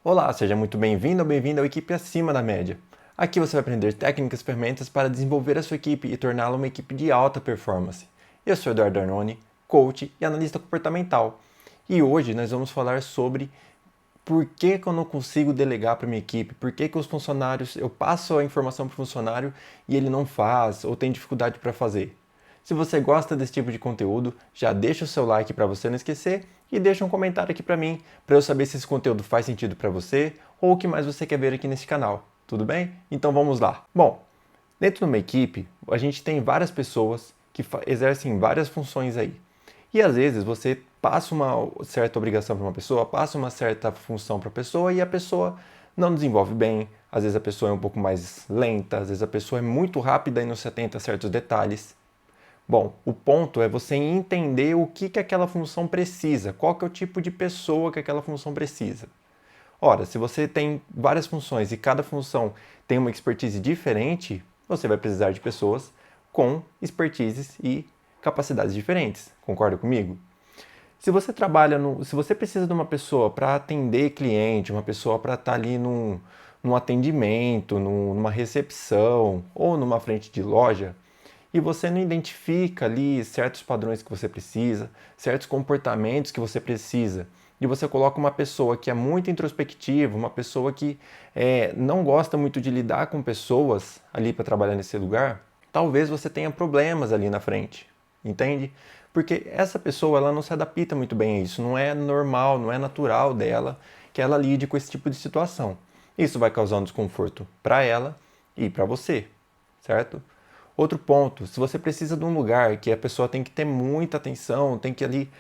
Olá, seja muito bem-vindo ou bem-vinda ao Equipe Acima da Média. Aqui você vai aprender técnicas e ferramentas para desenvolver a sua equipe e torná-la uma equipe de alta performance. Eu sou Eduardo Arnone, coach e analista comportamental. E hoje nós vamos falar sobre por que eu não consigo delegar para minha equipe, por que os funcionários, eu passo a informação para o funcionário e ele não faz ou tem dificuldade para fazer. Se você gosta desse tipo de conteúdo, já deixa o seu like para você não esquecer e deixa um comentário aqui para mim, para eu saber se esse conteúdo faz sentido para você ou o que mais você quer ver aqui nesse canal. Tudo bem? Então vamos lá. Bom, dentro de uma equipe, a gente tem várias pessoas que exercem várias funções aí. E às vezes você passa uma certa obrigação para uma pessoa, passa uma certa função para a pessoa e a pessoa não desenvolve bem, às vezes a pessoa é um pouco mais lenta, às vezes a pessoa é muito rápida e não se atenta a certos detalhes. Bom, o ponto é você entender o que aquela função precisa, qual que é o tipo de pessoa que aquela função precisa. Ora, se você tem várias funções e cada função tem uma expertise diferente, você vai precisar de pessoas com expertises e capacidades diferentes. Concorda comigo? Se você se você precisa de uma pessoa para atender cliente, uma pessoa para estar ali num atendimento, numa recepção ou numa frente de loja, e você não identifica ali certos padrões que você precisa, certos comportamentos que você precisa, e você coloca uma pessoa que é muito introspectiva, uma pessoa que não gosta muito de lidar com pessoas ali para trabalhar nesse lugar, talvez você tenha problemas ali na frente, entende? Porque essa pessoa ela não se adapta muito bem a isso, não é normal, não é natural dela que ela lide com esse tipo de situação. Isso vai causar um desconforto para ela e para você, certo? Outro ponto, se você precisa de um lugar que a pessoa tem que ter muita atenção, tem que ali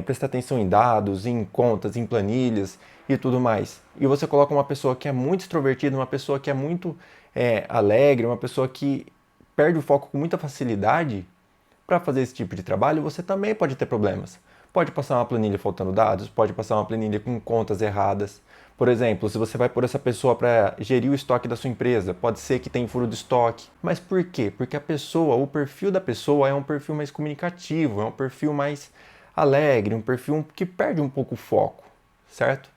prestar atenção em dados, em contas, em planilhas e tudo mais, e você coloca uma pessoa que é muito extrovertida, uma pessoa que é muito alegre, uma pessoa que perde o foco com muita facilidade para fazer esse tipo de trabalho, você também pode ter problemas. Pode passar uma planilha faltando dados, pode passar uma planilha com contas erradas. Por exemplo, se você vai pôr essa pessoa para gerir o estoque da sua empresa, pode ser que tenha furo de estoque. Mas por quê? Porque o perfil da pessoa é um perfil mais comunicativo, é um perfil mais alegre, um perfil que perde um pouco o foco, certo?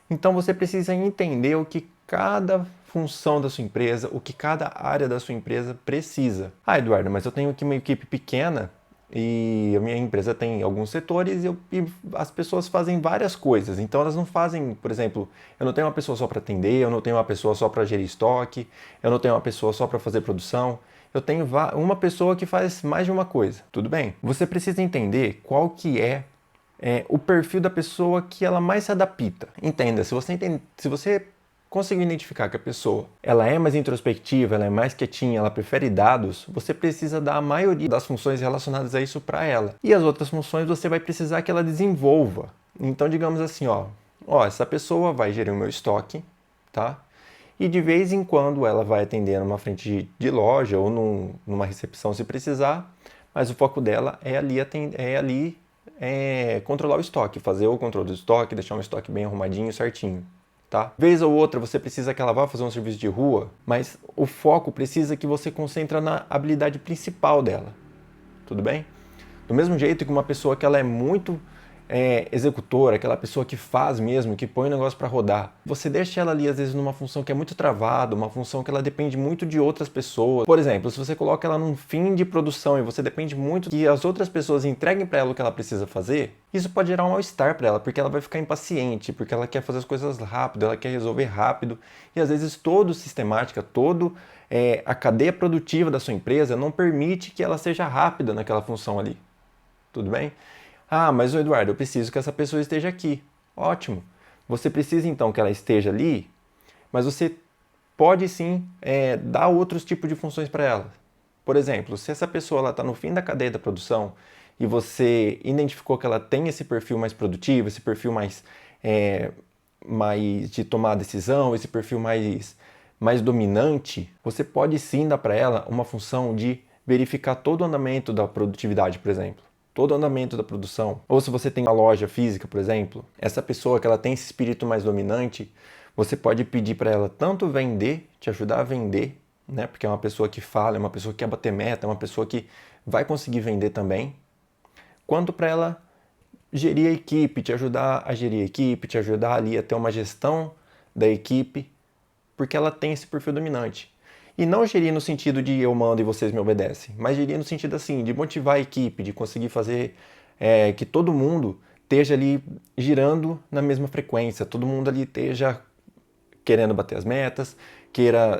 Então você precisa entender o que cada função da sua empresa, o que cada área da sua empresa precisa. Ah, Eduardo, mas eu tenho aqui uma equipe pequena e a minha empresa tem alguns setores e as pessoas fazem várias coisas. Então elas não fazem, por exemplo, eu não tenho uma pessoa só para atender, eu não tenho uma pessoa só para gerir estoque, eu não tenho uma pessoa só para fazer produção. Eu tenho uma pessoa que faz mais de uma coisa. Tudo bem? Você precisa entender qual que é o perfil da pessoa que ela mais se adapta. Entenda, se você conseguir identificar que a pessoa ela é mais introspectiva, ela é mais quietinha, ela prefere dados, você precisa dar a maioria das funções relacionadas a isso para ela. E as outras funções você vai precisar que ela desenvolva. Então, digamos assim, essa pessoa vai gerir o meu estoque, tá? E de vez em quando ela vai atender numa frente de loja ou numa recepção se precisar, mas o foco dela é ali controlar o estoque, fazer o controle do estoque, deixar um estoque bem arrumadinho, certinho, tá? Vez ou outra você precisa que ela vá fazer um serviço de rua, mas o foco precisa que você concentre na habilidade principal dela, tudo bem? Do mesmo jeito que uma pessoa que ela é muito executora, aquela pessoa que faz mesmo, que põe o negócio para rodar. Você deixa ela ali, às vezes, numa função que é muito travada, uma função que ela depende muito de outras pessoas. Por exemplo, se você coloca ela num fim de produção e você depende muito que as outras pessoas entreguem para ela o que ela precisa fazer, isso pode gerar um mal-estar para ela, porque ela vai ficar impaciente, porque ela quer fazer as coisas rápido, ela quer resolver rápido, e às vezes a cadeia produtiva da sua empresa não permite que ela seja rápida naquela função ali. Tudo bem? Ah, mas Eduardo, eu preciso que essa pessoa esteja aqui. Ótimo. Você precisa então que ela esteja ali, mas você pode sim dar outros tipos de funções para ela. Por exemplo, se essa pessoa está no fim da cadeia da produção e você identificou que ela tem esse perfil mais produtivo, esse perfil mais de tomar decisão, esse perfil mais dominante, você pode sim dar para ela uma função de verificar todo o andamento da produtividade, por exemplo. Todo o andamento da produção. Ou se você tem uma loja física, por exemplo, essa pessoa que ela tem esse espírito mais dominante, você pode pedir para ela tanto vender, te ajudar a vender, né? Porque é uma pessoa que fala, é uma pessoa que quer bater meta, é uma pessoa que vai conseguir vender também, quanto para ela gerir a equipe, te ajudar a gerir a equipe, te ajudar ali a ter uma gestão da equipe, porque ela tem esse perfil dominante. E não gerir no sentido de eu mando e vocês me obedecem, mas gerir no sentido assim, de motivar a equipe, de conseguir fazer que todo mundo esteja ali girando na mesma frequência, todo mundo ali esteja querendo bater as metas,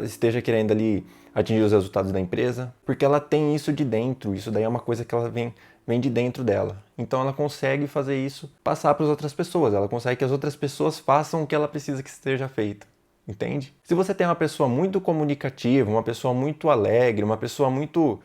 esteja querendo ali atingir os resultados da empresa, porque ela tem isso de dentro, isso daí é uma coisa que ela vem de dentro dela. Então ela consegue fazer isso, passar para as outras pessoas, ela consegue que as outras pessoas façam o que ela precisa que esteja feito. Entende? Se você tem uma pessoa muito comunicativa, uma pessoa muito alegre, uma pessoa muito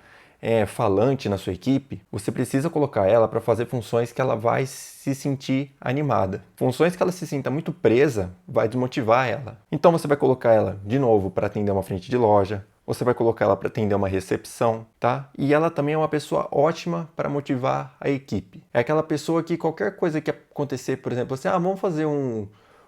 falante na sua equipe, você precisa colocar ela para fazer funções que ela vai se sentir animada. Funções que ela se sinta muito presa vai desmotivar ela. Então você vai colocar ela de novo para atender uma frente de loja, você vai colocar ela para atender uma recepção, tá? E ela também é uma pessoa ótima para motivar a equipe. É aquela pessoa que qualquer coisa que acontecer, por exemplo, assim, vamos fazer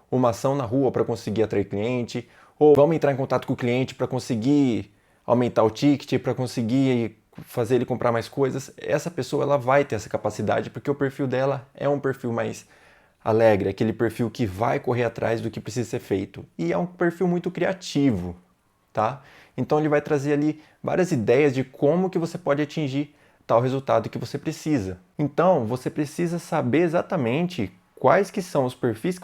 uma ação na rua para conseguir atrair cliente, ou vamos entrar em contato com o cliente para conseguir aumentar o ticket, para conseguir fazer ele comprar mais coisas. Essa pessoa ela vai ter essa capacidade porque o perfil dela é um perfil mais alegre, aquele perfil que vai correr atrás do que precisa ser feito. E é um perfil muito criativo, tá? Então ele vai trazer ali várias ideias de como que você pode atingir tal resultado que você precisa. Então você precisa saber exatamente quais que são os perfis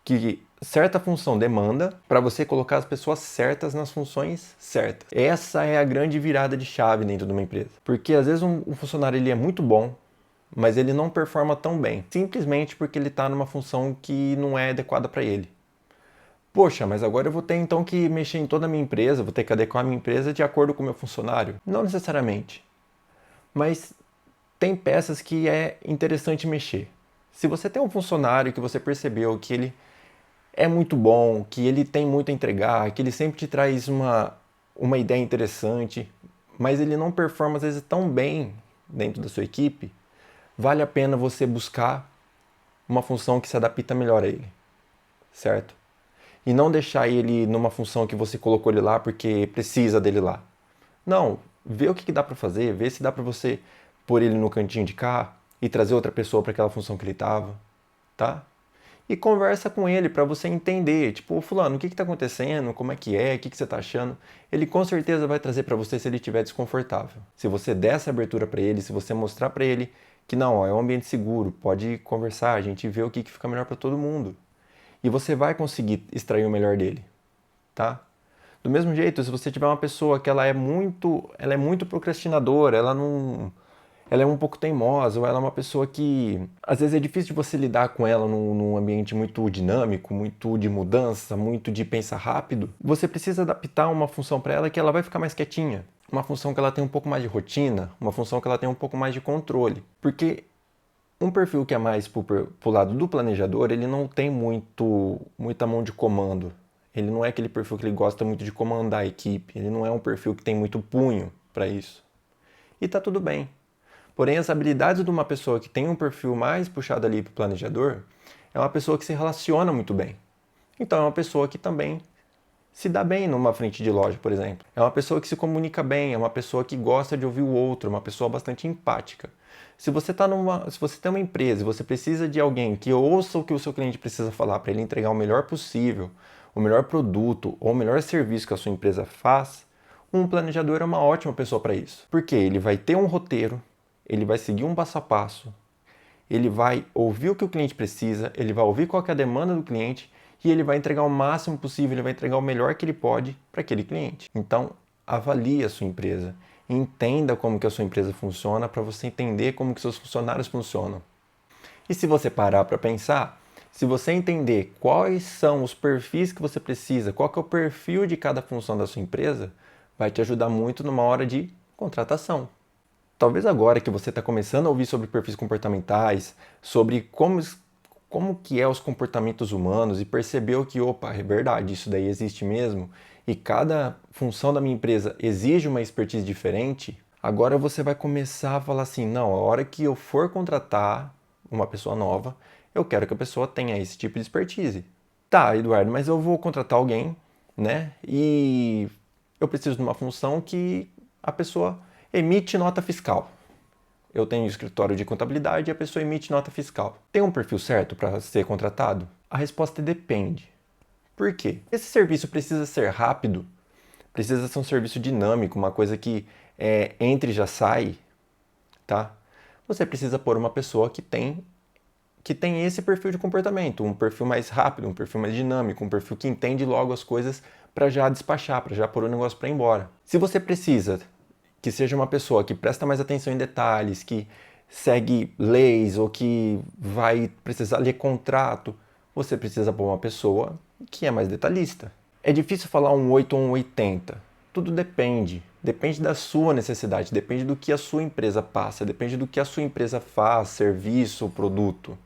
que certa função demanda para você colocar as pessoas certas nas funções certas. Essa é a grande virada de chave dentro de uma empresa. Porque às vezes um funcionário ele é muito bom, mas ele não performa tão bem, simplesmente porque ele está numa função que não é adequada para ele. Poxa, mas agora eu vou ter então que mexer em toda a minha empresa, vou ter que adequar a minha empresa de acordo com o meu funcionário? Não necessariamente. Mas tem peças que é interessante mexer. Se você tem um funcionário que você percebeu que ele é muito bom, que ele tem muito a entregar, que ele sempre te traz uma ideia interessante, mas ele não performa às vezes tão bem dentro da sua equipe, vale a pena você buscar uma função que se adapta melhor a ele, certo? E não deixar ele numa função que você colocou ele lá porque precisa dele lá. Não, vê o que dá para fazer, vê se dá para você pôr ele no cantinho de cá e trazer outra pessoa para aquela função que ele estava, tá? E conversa com ele para você entender, tipo, fulano, o que está acontecendo, como é, o que você está achando. Ele com certeza vai trazer para você se ele estiver desconfortável. Se você der essa abertura para ele, se você mostrar para ele que não, ó, é um ambiente seguro, pode conversar, a gente vê o que fica melhor para todo mundo. E você vai conseguir extrair o melhor dele, tá? Do mesmo jeito, se você tiver uma pessoa que ela é muito procrastinadora, ela é um pouco teimosa, ou ela é uma pessoa que às vezes é difícil de você lidar com ela num ambiente muito dinâmico, muito de mudança, muito de pensar rápido, você precisa adaptar uma função para ela que ela vai ficar mais quietinha. Uma função que ela tem um pouco mais de rotina, uma função que ela tem um pouco mais de controle. Porque um perfil que é mais pro lado do planejador, ele não tem muita mão de comando. Ele não é aquele perfil que ele gosta muito de comandar a equipe. Ele não é um perfil que tem muito punho para isso. E tá tudo bem. Porém, as habilidades de uma pessoa que tem um perfil mais puxado ali para o planejador é uma pessoa que se relaciona muito bem. Então, é uma pessoa que também se dá bem numa frente de loja, por exemplo. É uma pessoa que se comunica bem, é uma pessoa que gosta de ouvir o outro, uma pessoa bastante empática. Se você tem uma empresa e você precisa de alguém que ouça o que o seu cliente precisa falar para ele entregar o melhor possível, o melhor produto ou o melhor serviço que a sua empresa faz, um planejador é uma ótima pessoa para isso. Porque ele vai ter um roteiro, ele vai seguir um passo a passo, ele vai ouvir o que o cliente precisa, ele vai ouvir qual é a demanda do cliente e ele vai entregar o máximo possível, ele vai entregar o melhor que ele pode para aquele cliente. Então, avalie a sua empresa, entenda como que a sua empresa funciona para você entender como que seus funcionários funcionam. E se você parar para pensar, se você entender quais são os perfis que você precisa, qual que é o perfil de cada função da sua empresa, vai te ajudar muito numa hora de contratação. Talvez agora que você está começando a ouvir sobre perfis comportamentais, sobre como que é os comportamentos humanos e percebeu que, opa, é verdade, isso daí existe mesmo, e cada função da minha empresa exige uma expertise diferente, agora você vai começar a falar assim, não, a hora que eu for contratar uma pessoa nova, eu quero que a pessoa tenha esse tipo de expertise. Tá, Eduardo, mas eu vou contratar alguém, né, e eu preciso de uma função que a pessoa emite nota fiscal. eu tenho escritório de contabilidade e a pessoa emite nota fiscal. Tem um perfil certo para ser contratado? A resposta é depende. Por quê? Esse serviço precisa ser rápido, precisa ser um serviço dinâmico, uma coisa que entra e já sai, tá? Você precisa pôr uma pessoa que tem esse perfil de comportamento, um perfil mais rápido, um perfil mais dinâmico, um perfil que entende logo as coisas para já despachar, para já pôr o negócio para ir embora. Se você precisa que seja uma pessoa que presta mais atenção em detalhes, que segue leis ou que vai precisar ler contrato, você precisa pôr uma pessoa que é mais detalhista. É difícil falar um 8 ou um 80. Tudo depende. Depende da sua necessidade, depende do que a sua empresa passa, depende do que a sua empresa faz, serviço ou produto.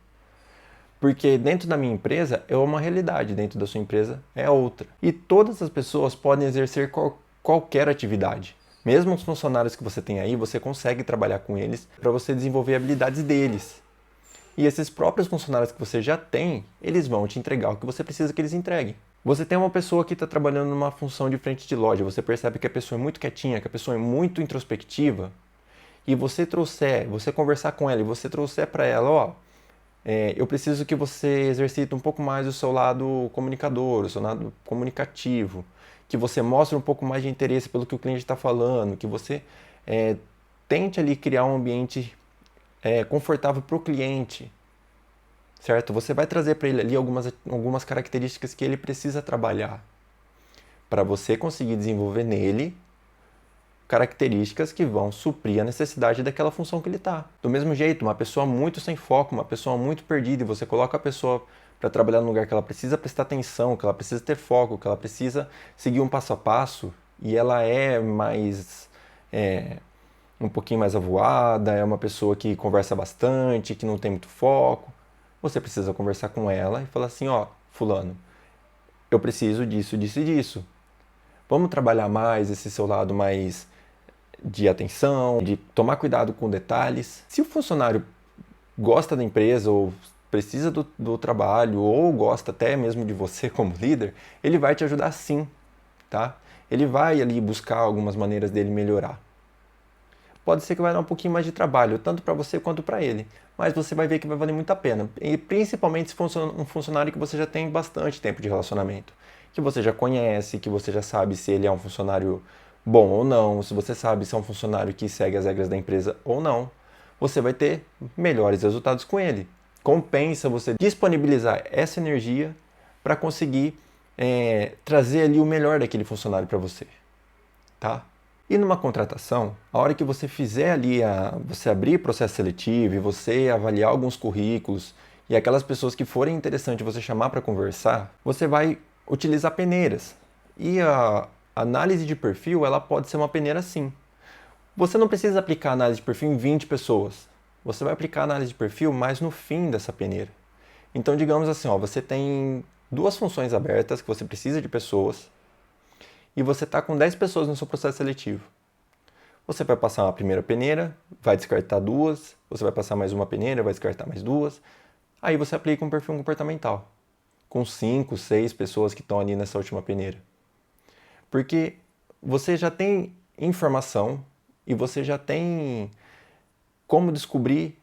Porque dentro da minha empresa é uma realidade, dentro da sua empresa é outra. E todas as pessoas podem exercer qualquer atividade. Mesmo os funcionários que você tem aí, você consegue trabalhar com eles para você desenvolver habilidades deles. E esses próprios funcionários que você já tem, eles vão te entregar o que você precisa que eles entreguem. Você tem uma pessoa que está trabalhando numa função de frente de loja, você percebe que a pessoa é muito quietinha, que a pessoa é muito introspectiva, e você conversar com ela e você trouxer para ela, ó, eu preciso que você exercite um pouco mais o seu lado comunicador, o seu lado comunicativo, que você mostre um pouco mais de interesse pelo que o cliente está falando, que você tente ali criar um ambiente confortável para o cliente, certo? Você vai trazer para ele ali algumas características que ele precisa trabalhar para você conseguir desenvolver nele características que vão suprir a necessidade daquela função que ele está. Do mesmo jeito, uma pessoa muito sem foco, uma pessoa muito perdida, e você coloca a pessoa para trabalhar num lugar que ela precisa prestar atenção, que ela precisa ter foco, que ela precisa seguir um passo a passo, e ela é mais um pouquinho mais avoada, é uma pessoa que conversa bastante, que não tem muito foco. Você precisa conversar com ela e falar assim, ó, fulano, eu preciso disso, disso e disso. Vamos trabalhar mais esse seu lado mais de atenção, de tomar cuidado com detalhes. Se o funcionário gosta da empresa ou precisa do trabalho ou gosta até mesmo de você como líder, ele vai te ajudar sim, tá? Ele vai ali buscar algumas maneiras dele melhorar. Pode ser que vai dar um pouquinho mais de trabalho, tanto para você quanto para ele, mas você vai ver que vai valer muito a pena. E principalmente se for um funcionário que você já tem bastante tempo de relacionamento, que você já conhece, que você já sabe se ele é um funcionário bom ou não, se você sabe se é um funcionário que segue as regras da empresa ou não, você vai ter melhores resultados com ele. Compensa você disponibilizar essa energia para conseguir trazer ali o melhor daquele funcionário para você, tá? E numa contratação, a hora que você fizer ali, você abrir processo seletivo e você avaliar alguns currículos e aquelas pessoas que forem interessantes você chamar para conversar, você vai utilizar peneiras. E a análise de perfil, ela pode ser uma peneira sim. Você não precisa aplicar a análise de perfil em 20 pessoas. Você vai aplicar a análise de perfil mais no fim dessa peneira. Então, digamos assim, ó, você tem 2 funções abertas que você precisa de pessoas e você está com 10 pessoas no seu processo seletivo. Você vai passar uma primeira peneira, vai descartar 2, você vai passar mais uma peneira, vai descartar mais 2, aí você aplica um perfil comportamental, com 5, 6 pessoas que estão ali nessa última peneira. Porque você já tem informação e você já tem como descobrir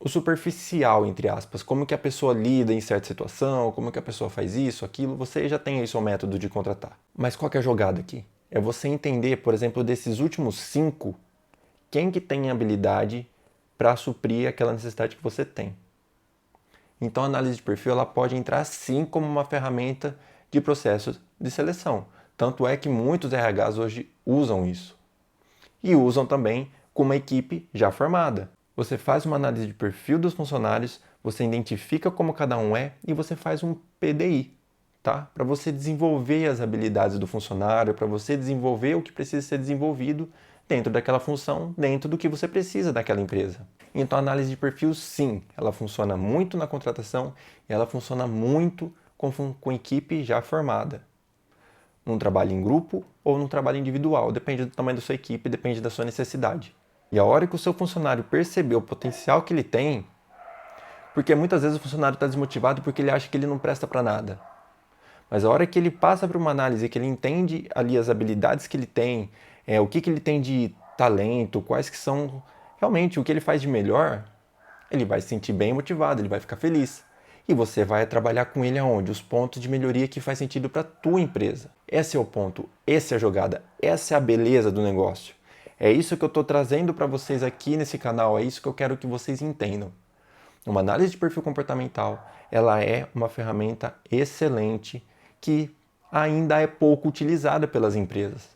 o superficial, entre aspas, como que a pessoa lida em certa situação, como que a pessoa faz isso, aquilo, você já tem aí seu método de contratar. Mas qual que é a jogada aqui? É você entender, por exemplo, desses últimos 5, quem que tem habilidade para suprir aquela necessidade que você tem. Então a análise de perfil ela pode entrar sim como uma ferramenta de processo de seleção. Tanto é que muitos RHs hoje usam isso. E usam também com uma equipe já formada. Você faz uma análise de perfil dos funcionários, você identifica como cada um é e você faz um PDI, tá? Para você desenvolver as habilidades do funcionário, para você desenvolver o que precisa ser desenvolvido dentro daquela função, dentro do que você precisa daquela empresa. Então a análise de perfil, sim, ela funciona muito na contratação e ela funciona muito com equipe já formada. Num trabalho em grupo ou num trabalho individual, depende do tamanho da sua equipe, depende da sua necessidade. E a hora que o seu funcionário perceber o potencial que ele tem, porque muitas vezes o funcionário está desmotivado porque ele acha que ele não presta para nada. Mas a hora que ele passa por uma análise, que ele entende ali as habilidades que ele tem, o que ele tem de talento, quais que são realmente o que ele faz de melhor, ele vai se sentir bem motivado, ele vai ficar feliz. E você vai trabalhar com ele aonde? Os pontos de melhoria que faz sentido para a tua empresa. Esse é o ponto, essa é a jogada, essa é a beleza do negócio. É isso que eu estou trazendo para vocês aqui nesse canal, é isso que eu quero que vocês entendam. Uma análise de perfil comportamental, ela é uma ferramenta excelente que ainda é pouco utilizada pelas empresas.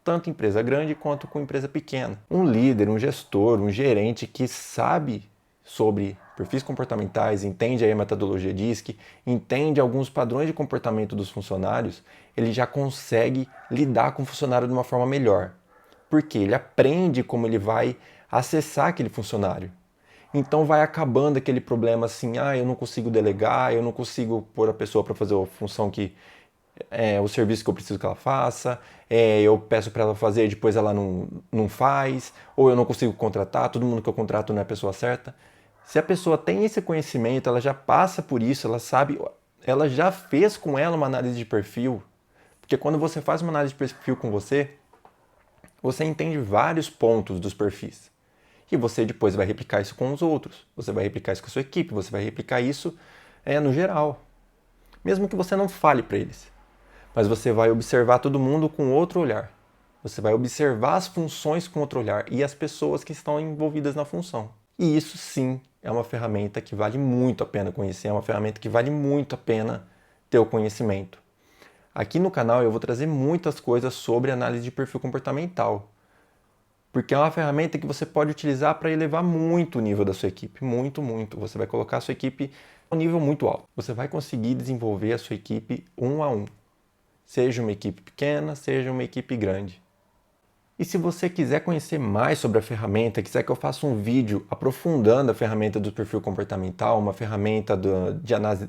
Tanto empresa grande quanto com empresa pequena. Um líder, um gestor, um gerente que sabe sobre perfis comportamentais, entende aí a metodologia DISC, entende alguns padrões de comportamento dos funcionários, ele já consegue lidar com o funcionário de uma forma melhor. Porque ele aprende como ele vai acessar aquele funcionário. Então vai acabando aquele problema assim, eu não consigo delegar, eu não consigo pôr a pessoa para fazer a função que o serviço que eu preciso que ela faça, eu peço para ela fazer e depois ela não faz, ou eu não consigo contratar, todo mundo que eu contrato não é a pessoa certa. Se a pessoa tem esse conhecimento, ela já passa por isso, ela sabe, ela já fez com ela uma análise de perfil, porque quando você faz uma análise de perfil com você entende vários pontos dos perfis. E você depois vai replicar isso com os outros, você vai replicar isso com a sua equipe, você vai replicar isso no geral. Mesmo que você não fale para eles. Mas você vai observar todo mundo com outro olhar. Você vai observar as funções com outro olhar e as pessoas que estão envolvidas na função. E isso sim é uma ferramenta que vale muito a pena conhecer, é uma ferramenta que vale muito a pena ter o conhecimento. Aqui no canal eu vou trazer muitas coisas sobre análise de perfil comportamental, porque é uma ferramenta que você pode utilizar para elevar muito o nível da sua equipe, muito, muito. Você vai colocar a sua equipe a um nível muito alto. Você vai conseguir desenvolver a sua equipe um a um. Seja uma equipe pequena, seja uma equipe grande. E se você quiser conhecer mais sobre a ferramenta, quiser que eu faça um vídeo aprofundando a ferramenta do perfil comportamental, uma ferramenta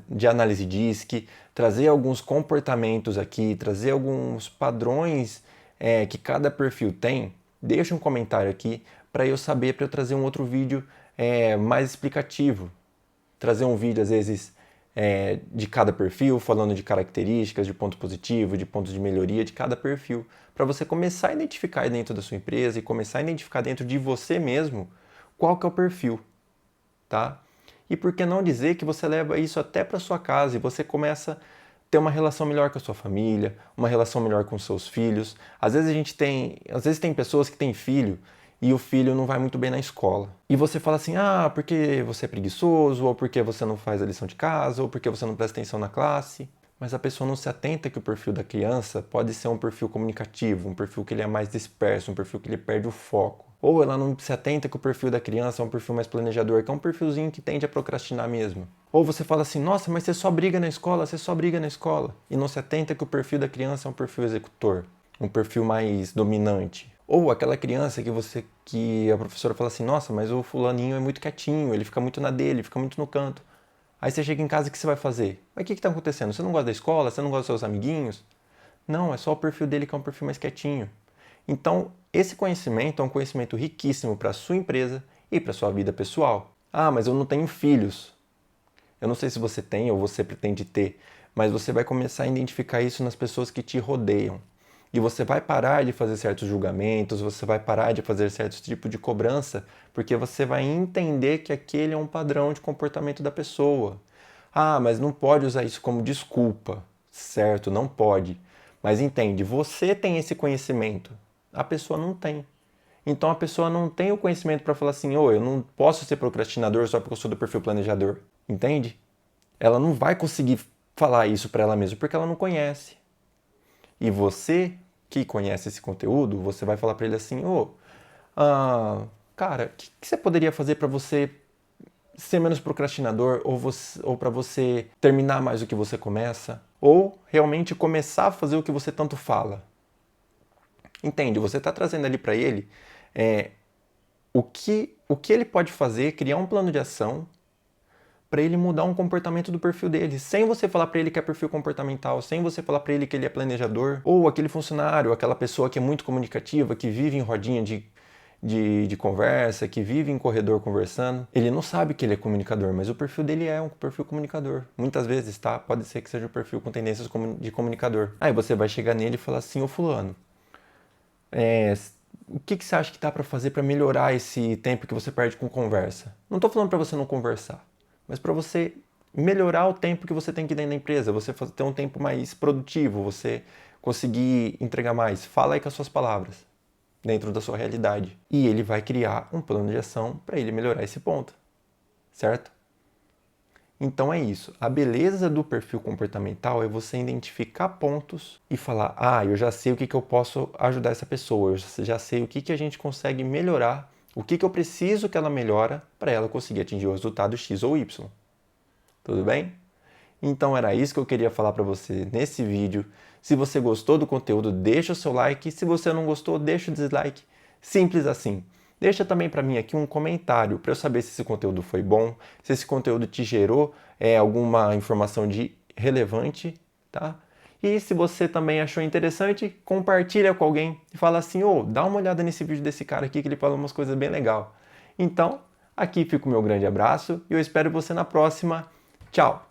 de análise DISC, trazer alguns comportamentos aqui, trazer alguns padrões que cada perfil tem, deixa um comentário aqui para eu saber, para eu trazer um outro vídeo mais explicativo. Trazer um vídeo, às vezes, de cada perfil, falando de características, de ponto positivo, de pontos de melhoria de cada perfil, para você começar a identificar dentro da sua empresa e começar a identificar dentro de você mesmo qual que é o perfil, tá? E por que não dizer que você leva isso até para sua casa e você começa a ter uma relação melhor com a sua família, uma relação melhor com os seus filhos. Às vezes tem pessoas que têm filho e o filho não vai muito bem na escola. E você fala assim, porque você é preguiçoso, ou porque você não faz a lição de casa, ou porque você não presta atenção na classe. Mas a pessoa não se atenta que o perfil da criança pode ser um perfil comunicativo, um perfil que ele é mais disperso, um perfil que ele perde o foco. Ou ela não se atenta que o perfil da criança é um perfil mais planejador, que é um perfilzinho que tende a procrastinar mesmo. Ou você fala assim, nossa, mas você só briga na escola, você só briga na escola. E não se atenta que o perfil da criança é um perfil executor, um perfil mais dominante. Ou aquela criança que a professora fala assim, nossa, mas o fulaninho é muito quietinho, ele fica muito na dele, fica muito no canto. Aí você chega em casa, o que você vai fazer? Mas o que está acontecendo? Você não gosta da escola? Você não gosta dos seus amiguinhos? Não, é só o perfil dele que é um perfil mais quietinho. Então, esse conhecimento é um conhecimento riquíssimo para a sua empresa e para a sua vida pessoal. Mas eu não tenho filhos. Eu não sei se você tem ou você pretende ter, mas você vai começar a identificar isso nas pessoas que te rodeiam. E você vai parar de fazer certos julgamentos, você vai parar de fazer certos tipos de cobrança, porque você vai entender que aquele é um padrão de comportamento da pessoa. Mas não pode usar isso como desculpa. Certo, não pode. Mas entende, você tem esse conhecimento, a pessoa não tem. Então a pessoa não tem o conhecimento para falar assim, eu não posso ser procrastinador só porque eu sou do perfil planejador. Entende? Ela não vai conseguir falar isso para ela mesma, porque ela não conhece. E você que conhece esse conteúdo, você vai falar para ele assim, cara, o que você poderia fazer para você ser menos procrastinador ou para você terminar mais o que você começa? Ou realmente começar a fazer o que você tanto fala? Entende? Você está trazendo ali para ele o que ele pode fazer, criar um plano de ação para ele mudar um comportamento do perfil dele, sem você falar para ele que é perfil comportamental, sem você falar para ele que ele é planejador, ou aquele funcionário, aquela pessoa que é muito comunicativa, que vive em rodinha de conversa, que vive em corredor conversando. Ele não sabe que ele é comunicador, mas o perfil dele é um perfil comunicador. Muitas vezes, tá? Pode ser que seja um perfil com tendências de comunicador. Aí você vai chegar nele e falar assim, ô fulano, o que você acha que dá para fazer para melhorar esse tempo que você perde com conversa? Não estou falando para você não conversar, mas para você melhorar o tempo que você tem que ir dentro da empresa, você ter um tempo mais produtivo, você conseguir entregar mais. Fala aí com as suas palavras, dentro da sua realidade. E ele vai criar um plano de ação para ele melhorar esse ponto, certo? Então é isso. A beleza do perfil comportamental é você identificar pontos e falar: ah, eu já sei o que eu posso ajudar essa pessoa, eu já sei o que a gente consegue melhorar, o que eu preciso que ela melhora para ela conseguir atingir o resultado X ou Y. Tudo bem? Então era isso que eu queria falar para você nesse vídeo. Se você gostou do conteúdo, deixa o seu like. Se você não gostou, deixa o dislike. Simples assim. Deixa também para mim aqui um comentário para eu saber se esse conteúdo foi bom, se esse conteúdo te gerou alguma informação de relevante, tá? E se você também achou interessante, compartilha com alguém e fala assim: ô, dá uma olhada nesse vídeo desse cara aqui que ele falou umas coisas bem legais. Então, aqui fica o meu grande abraço e eu espero você na próxima. Tchau!